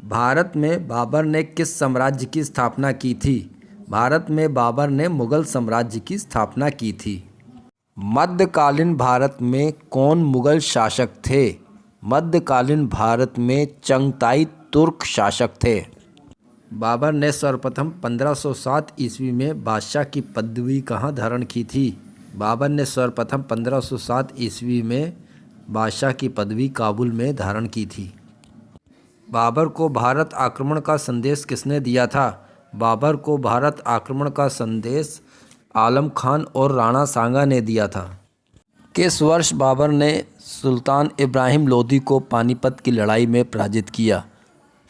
भारत में बाबर ने किस साम्राज्य की स्थापना की थी? भारत में बाबर ने मुगल साम्राज्य की स्थापना की थी। मध्यकालीन भारत में कौन मुगल शासक थे? मध्यकालीन भारत में चंगताई तुर्क शासक थे। बाबर ने सर्वप्रथम 1507 ईस्वी में बादशाह की पदवी कहाँ धारण की थी? बाबर ने सर्वप्रथम 1507 ईस्वी में बादशाह की पदवी काबुल में धारण की थी। बाबर को भारत आक्रमण का संदेश किसने दिया था? बाबर को भारत आक्रमण का संदेश आलम खान और राणा सांगा ने दिया था। किस वर्ष बाबर ने सुल्तान इब्राहिम लोदी को पानीपत की लड़ाई में पराजित किया?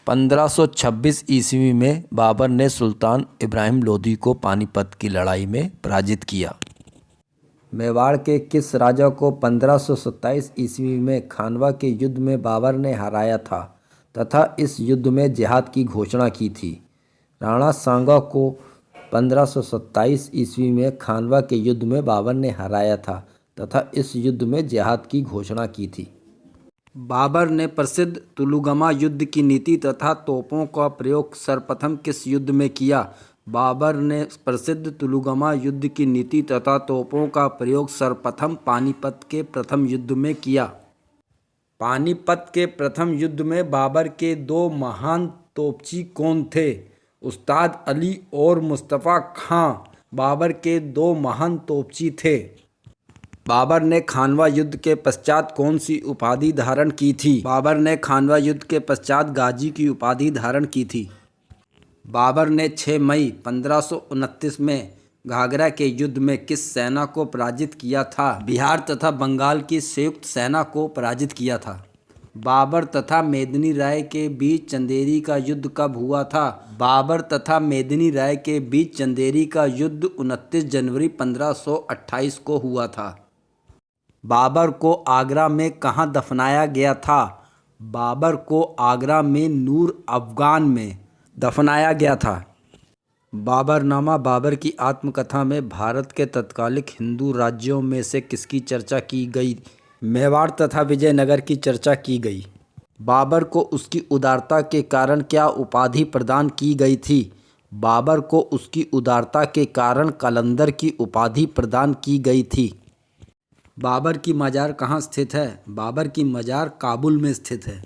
1526 ईस्वी में बाबर ने सुल्तान इब्राहिम लोदी को पानीपत की लड़ाई में पराजित किया। मेवाड़ के किस राजा को 1527 ईस्वी में खानवा के युद्ध में बाबर ने हराया था तथा इस युद्ध में जिहाद की घोषणा की थी? राणा सांगा को 1527 ईस्वी में खानवा के युद्ध में बाबर ने हराया था तथा इस युद्ध में जिहाद की घोषणा की थी। बाबर ने प्रसिद्ध तुलुगमा युद्ध की नीति तथा तोपों का प्रयोग सर्वप्रथम किस युद्ध में किया? बाबर ने प्रसिद्ध तुलुगमा युद्ध की नीति तथा तोपों का प्रयोग सर्वप्रथम पानीपत के प्रथम युद्ध में किया। पानीपत के प्रथम युद्ध में बाबर के दो महान तोपची कौन थे? उस्ताद अली और मुस्तफ़ा खां बाबर के दो महान तोपची थे। बाबर ने खानवा युद्ध के पश्चात कौन सी उपाधि धारण की थी? बाबर ने खानवा युद्ध के पश्चात गाजी की उपाधि धारण की थी। बाबर ने 6 मई 1529 में घाघरा के युद्ध में किस सेना को पराजित किया था? बिहार तथा बंगाल की संयुक्त सेना को पराजित किया था। बाबर तथा मेदिनी राय के बीच चंदेरी का युद्ध कब हुआ था? बाबर तथा मेदिनी राय के बीच चंदेरी का युद्ध 29 जनवरी 1528 को हुआ था। बाबर को आगरा में कहाँ दफनाया गया था? बाबर को आगरा में नूर अफगान में दफनाया गया था। बाबरनामा बाबर की आत्मकथा में भारत के तत्कालिक हिंदू राज्यों में से किसकी चर्चा की गई? मेवाड़ तथा विजयनगर की चर्चा की गई। बाबर को उसकी उदारता के कारण क्या उपाधि प्रदान की गई थी? बाबर को उसकी उदारता के कारण कलंदर की उपाधि प्रदान की गई थी। बाबर की मज़ार कहाँ स्थित है? बाबर की मज़ार काबुल में स्थित है।